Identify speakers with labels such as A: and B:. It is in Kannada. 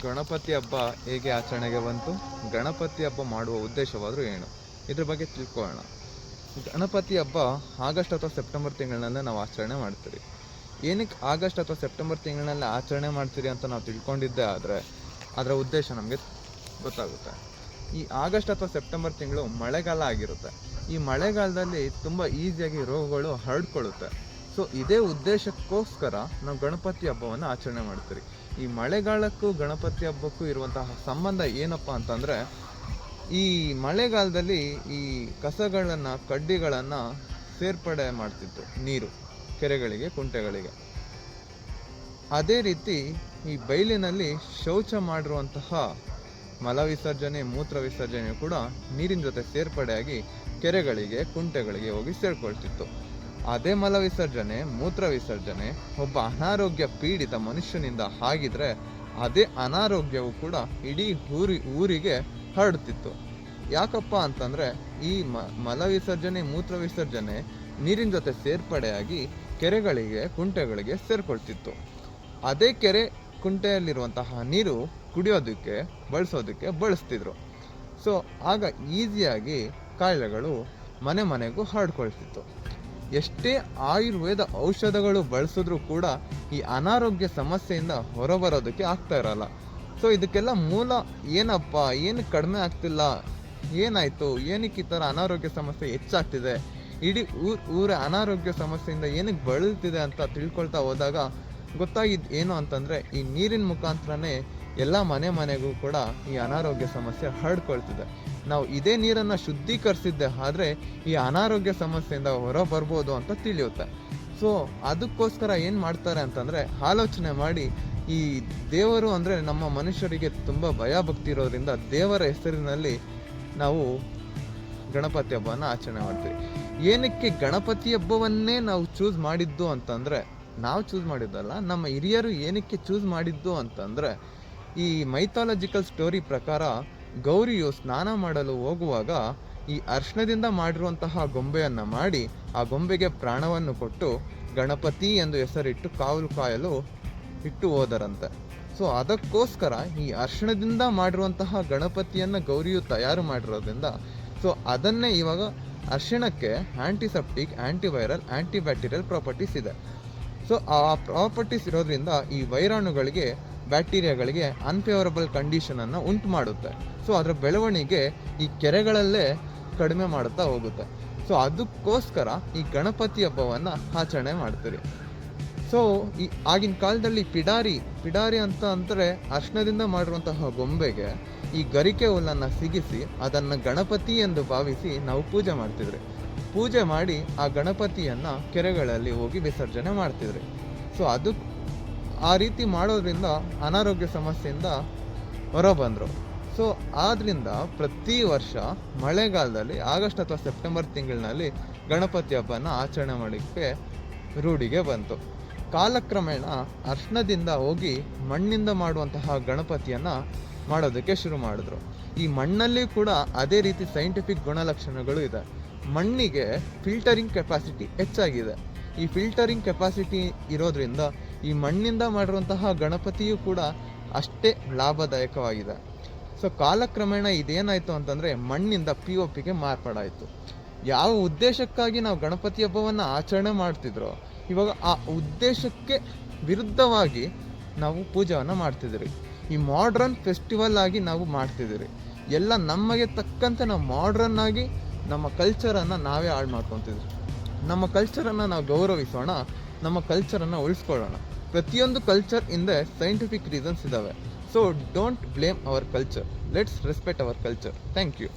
A: ಗಣಪತಿ ಹಬ್ಬ ಹೇಗೆ ಆಚರಣೆಗೆ ಬಂತು? ಗಣಪತಿ ಹಬ್ಬ ಮಾಡುವ ಉದ್ದೇಶವಾದರೂ ಏನು? ಇದ್ರ ಬಗ್ಗೆ ತಿಳ್ಕೊಳ್ಳೋಣ. ಗಣಪತಿ ಹಬ್ಬ ಆಗಸ್ಟ್ ಅಥವಾ ಸೆಪ್ಟೆಂಬರ್ ತಿಂಗಳಿನಲ್ಲೇ ನಾವು ಆಚರಣೆ ಮಾಡ್ತೀರಿ. ಏನಕ್ಕೆ ಆಗಸ್ಟ್ ಅಥವಾ ಸೆಪ್ಟೆಂಬರ್ ತಿಂಗಳಿನಲ್ಲಿ ಆಚರಣೆ ಮಾಡ್ತೀರಿ ಅಂತ ನಾವು ತಿಳ್ಕೊಂಡಿದ್ದೇ ಆದರೆ ಅದರ ಉದ್ದೇಶ ನಮಗೆ ಗೊತ್ತಾಗುತ್ತೆ. ಈ ಆಗಸ್ಟ್ ಅಥವಾ ಸೆಪ್ಟೆಂಬರ್ ತಿಂಗಳು ಮಳೆಗಾಲ ಆಗಿರುತ್ತೆ. ಈ ಮಳೆಗಾಲದಲ್ಲಿ ತುಂಬ ಈಸಿಯಾಗಿ ರೋಗಗಳು ಹರಡ್ಕೊಳ್ಳುತ್ತೆ. ಸೊ ಇದೇ ಉದ್ದೇಶಕ್ಕೋಸ್ಕರ ನಾವು ಗಣಪತಿ ಹಬ್ಬವನ್ನು ಆಚರಣೆ ಮಾಡ್ತೀರಿ. ಈ ಮಳೆಗಾಲಕ್ಕೂ ಗಣಪತಿ ಹಬ್ಬಕ್ಕೂ ಇರುವಂತಹ ಸಂಬಂಧ ಏನಪ್ಪ ಅಂತಂದರೆ, ಈ ಮಳೆಗಾಲದಲ್ಲಿ ಈ ಕಸಗಳನ್ನು ಕಡ್ಡಿಗಳನ್ನು ಸೇರ್ಪಡೆ ಮಾಡ್ತಿತ್ತು ನೀರು ಕೆರೆಗಳಿಗೆ, ಕುಂಟೆಗಳಿಗೆ. ಅದೇ ರೀತಿ ಈ ಬಯಲಿನಲ್ಲಿ ಶೌಚ ಮಾಡಿರುವಂತಹ ಮಲ ವಿಸರ್ಜನೆ, ಮೂತ್ರ ವಿಸರ್ಜನೆ ಕೂಡ ನೀರಿನ ಜೊತೆ ಸೇರ್ಪಡೆಯಾಗಿ ಕೆರೆಗಳಿಗೆ, ಕುಂಟೆಗಳಿಗೆ ಹೋಗಿ ಸೇರ್ಕೊಳ್ತಿತ್ತು. ಅದೇ ಮಲ ವಿಸರ್ಜನೆ, ಮೂತ್ರ ವಿಸರ್ಜನೆ ಒಬ್ಬ ಅನಾರೋಗ್ಯ ಪೀಡಿತ ಮನುಷ್ಯನಿಂದ ಆಗಿದ್ರೆ ಅದೇ ಅನಾರೋಗ್ಯವು ಕೂಡ ಇಡೀ ಊರಿಗೆ ಹರಡುತ್ತಿತ್ತು. ಯಾಕಪ್ಪ ಅಂತಂದರೆ ಈ ಮಲ ವಿಸರ್ಜನೆ, ಮೂತ್ರ ವಿಸರ್ಜನೆ ನೀರಿನ ಜೊತೆ ಸೇರ್ಪಡೆಯಾಗಿ ಕೆರೆಗಳಿಗೆ, ಕುಂಟೆಗಳಿಗೆ ಸೇರ್ಕೊಳ್ತಿತ್ತು. ಅದೇ ಕೆರೆ ಕುಂಟೆಯಲ್ಲಿರುವಂತಹ ನೀರು ಕುಡಿಯೋದಕ್ಕೆ, ಬಳಸ್ತಿದ್ರು. ಸೊ ಆಗ ಈಸಿಯಾಗಿ ಕಾಯಿಲೆಗಳು ಮನೆಗೂ ಹರಡ್ಕೊಳ್ತಿತ್ತು. ಎಷ್ಟೇ ಆಯುರ್ವೇದ ಔಷಧಗಳು ಬಳಸಿದ್ರೂ ಕೂಡ ಈ ಅನಾರೋಗ್ಯ ಸಮಸ್ಯೆಯಿಂದ ಹೊರಬರೋದಕ್ಕೆ ಆಗ್ತಾ ಇರಲ್ಲ. ಸೊ ಇದಕ್ಕೆಲ್ಲ ಮೂಲ ಏನಪ್ಪ, ಏನು ಕಡಿಮೆ ಆಗ್ತಿಲ್ಲ, ಏನಾಯಿತು, ಏನಕ್ಕೆ ಈ ಥರ ಅನಾರೋಗ್ಯ ಸಮಸ್ಯೆ ಹೆಚ್ಚಾಗ್ತಿದೆ, ಇಡೀ ಊರ ಅನಾರೋಗ್ಯ ಸಮಸ್ಯೆಯಿಂದ ಏನಕ್ಕೆ ಬಳಲ್ತಿದೆ ಅಂತ ತಿಳ್ಕೊಳ್ತಾ ಹೋದಾಗ ಗೊತ್ತಾಗಿದ್ದು ಏನು ಅಂತಂದರೆ, ಈ ನೀರಿನ ಮುಖಾಂತರನೇ ಎಲ್ಲ ಮನೆಗೂ ಕೂಡ ಈ ಅನಾರೋಗ್ಯ ಸಮಸ್ಯೆ ಹರಡ್ಕೊಳ್ತಿದೆ. ನಾವು ಇದೇ ನೀರನ್ನು ಶುದ್ಧೀಕರಿಸಿದ್ದೆ ಆದರೆ ಈ ಅನಾರೋಗ್ಯ ಸಮಸ್ಯೆಯಿಂದ ಹೊರ ಬರ್ಬೋದು ಅಂತ ತಿಳಿಯುತ್ತೆ. ಸೊ ಅದಕ್ಕೋಸ್ಕರ ಏನು ಮಾಡ್ತಾರೆ ಅಂತಂದರೆ, ಆಲೋಚನೆ ಮಾಡಿ ಈ ದೇವರು ಅಂದರೆ ನಮ್ಮ ಮನುಷ್ಯರಿಗೆ ತುಂಬ ಭಯ ಭಕ್ತಿ ಇರೋದ್ರಿಂದ ದೇವರ ಹೆಸರಿನಲ್ಲಿ ನಾವು ಗಣಪತಿ ಹಬ್ಬವನ್ನು ಆಚರಣೆ ಮಾಡ್ತೀವಿ. ಏನಕ್ಕೆ ಗಣಪತಿ ಹಬ್ಬವನ್ನೇ ನಾವು ಚೂಸ್ ಮಾಡಿದ್ದು ಅಂತಂದರೆ, ನಾವು ಚೂಸ್ ಮಾಡಿದ್ದಲ್ಲ, ನಮ್ಮ ಹಿರಿಯರು ಏನಕ್ಕೆ ಚೂಸ್ ಮಾಡಿದ್ದು ಅಂತಂದರೆ, ಈ ಮೈಥಾಲಜಿಕಲ್ ಸ್ಟೋರಿ ಪ್ರಕಾರ ಗೌರಿಯು ಸ್ನಾನ ಮಾಡಲು ಹೋಗುವಾಗ ಈ ಅರ್ಶನದಿಂದ ಮಾಡಿರುವಂತಹ ಗೊಂಬೆಯನ್ನು ಮಾಡಿ ಆ ಗೊಂಬೆಗೆ ಪ್ರಾಣವನ್ನು ಕೊಟ್ಟು ಗಣಪತಿ ಎಂದು ಹೆಸರಿಟ್ಟು ಕಾವಲು ಕಾಯಲು ಇಟ್ಟು ಹೋದರಂತೆ. ಸೊ ಅದಕ್ಕೋಸ್ಕರ ಈ ಅರ್ಶನದಿಂದ ಮಾಡಿರುವಂತಹ ಗಣಪತಿಯನ್ನು ಗೌರಿಯು ತಯಾರು ಮಾಡಿರೋದ್ರಿಂದ, ಸೊ ಅದನ್ನೇ ಇವಾಗ ಅರ್ಶನಕ್ಕೆ ಆಂಟಿಸೆಪ್ಟಿಕ್, ಆಂಟಿವೈರಲ್, ಆಂಟಿಬ್ಯಾಕ್ಟೀರಿಯಲ್ ಪ್ರಾಪರ್ಟೀಸ್ ಇದೆ. ಸೊ ಆ ಪ್ರಾಪರ್ಟೀಸ್ ಇರೋದ್ರಿಂದ ಈ ವೈರಾಣುಗಳಿಗೆ, ಬ್ಯಾಕ್ಟೀರಿಯಾಗಳಿಗೆ ಅನ್ಫೇವರಬಲ್ ಕಂಡೀಷನನ್ನು ಉಂಟು ಮಾಡುತ್ತೆ. ಸೊ ಅದರ ಬೆಳವಣಿಗೆ ಈ ಕೆರೆಗಳಲ್ಲೇ ಕಡಿಮೆ ಮಾಡುತ್ತಾ ಹೋಗುತ್ತೆ. ಸೊ ಅದಕ್ಕೋಸ್ಕರ ಈ ಗಣಪತಿ ಹಬ್ಬವನ್ನು ಆಚರಣೆ ಮಾಡ್ತೀರಿ. ಸೊ ಈ ಆಗಿನ ಕಾಲದಲ್ಲಿ ಪಿಡಾರಿ ಅಂತ ಅಂದರೆ ಅರ್ಶನದಿಂದ ಮಾಡಿರುವಂತಹ ಗೊಂಬೆಗೆ ಈ ಗರಿಕೆ ಹುಲ್ಲನ್ನು ಸಿಗಿಸಿ ಅದನ್ನು ಗಣಪತಿ ಎಂದು ಭಾವಿಸಿ ನಾವು ಪೂಜೆ ಮಾಡ್ತಿದ್ರಿ. ಪೂಜೆ ಮಾಡಿ ಆ ಗಣಪತಿಯನ್ನು ಕೆರೆಗಳಲ್ಲಿ ಹೋಗಿ ವಿಸರ್ಜನೆ ಮಾಡ್ತಿದ್ರಿ. ಸೊ ಅದು ಆ ರೀತಿ ಮಾಡೋದ್ರಿಂದ ಅನಾರೋಗ್ಯ ಸಮಸ್ಯೆಯಿಂದ ಹೊರಬಂದರು. ಸೊ ಆದ್ದರಿಂದ ಪ್ರತಿ ವರ್ಷ ಮಳೆಗಾಲದಲ್ಲಿ ಆಗಸ್ಟ್ ಅಥವಾ ಸೆಪ್ಟೆಂಬರ್ ತಿಂಗಳಿನಲ್ಲಿ ಗಣಪತಿ ಹಬ್ಬನ ಆಚರಣೆ ಮಾಡೋಕ್ಕೆ ರೂಢಿಗೆ ಬಂತು. ಕಾಲಕ್ರಮೇಣ ಅರ್ಶನದಿಂದ ಹೋಗಿ ಮಣ್ಣಿಂದ ಮಾಡುವಂತಹ ಗಣಪತಿಯನ್ನು ಮಾಡೋದಕ್ಕೆ ಶುರು ಮಾಡಿದ್ರು. ಈ ಮಣ್ಣಲ್ಲಿ ಕೂಡ ಅದೇ ರೀತಿ ಸೈಂಟಿಫಿಕ್ ಗುಣಲಕ್ಷಣಗಳು ಇದೆ. ಮಣ್ಣಿಗೆ ಫಿಲ್ಟರಿಂಗ್ ಕೆಪಾಸಿಟಿ ಹೆಚ್ಚಾಗಿದೆ. ಈ ಫಿಲ್ಟರಿಂಗ್ ಕೆಪಾಸಿಟಿ ಇರೋದ್ರಿಂದ ಈ ಮಣ್ಣಿಂದ ಮಾಡಿರುವಂತಹ ಗಣಪತಿಯು ಕೂಡ ಅಷ್ಟೇ ಲಾಭದಾಯಕವಾಗಿದೆ. ಸೊ ಕಾಲಕ್ರಮೇಣ ಇದೇನಾಯಿತು ಅಂತಂದರೆ ಮಣ್ಣಿಂದ POPಗೆ ಮಾರ್ಪಾಡಾಯಿತು. ಯಾವ ಉದ್ದೇಶಕ್ಕಾಗಿ ನಾವು ಗಣಪತಿ ಹಬ್ಬವನ್ನು ಆಚರಣೆ ಮಾಡ್ತಿದ್ರೋ ಇವಾಗ ಆ ಉದ್ದೇಶಕ್ಕೆ ವಿರುದ್ಧವಾಗಿ ನಾವು ಪೂಜೆಯನ್ನು ಮಾಡ್ತಿದ್ದೀರಿ. ಈ ಮಾಡ್ರನ್ ಫೆಸ್ಟಿವಲ್ ಆಗಿ ನಾವು ಮಾಡ್ತಿದ್ದೀರಿ. ಎಲ್ಲ ನಮಗೆ ತಕ್ಕಂತೆ ನಾವು ಮಾಡ್ರನ್ ಆಗಿ ನಮ್ಮ ಕಲ್ಚರನ್ನು ನಾವೇ ಹಾಳು ಮಾಡ್ಕೊತಿದ್ವಿ. ನಮ್ಮ ಕಲ್ಚರನ್ನು ನಾವು ಗೌರವಿಸೋಣ, ನಮ್ಮ ಕಲ್ಚರನ್ನು ಉಳಿಸ್ಕೊಳ್ಳೋಣ. ಪ್ರತಿಯೊಂದು ಕಲ್ಚರ್ ಹಿಂದೆ ಸೈಂಟಿಫಿಕ್ ರೀಸನ್ಸ್ ಇದ್ದಾವೆ. So don't blame our culture, let's respect our culture. Thank you.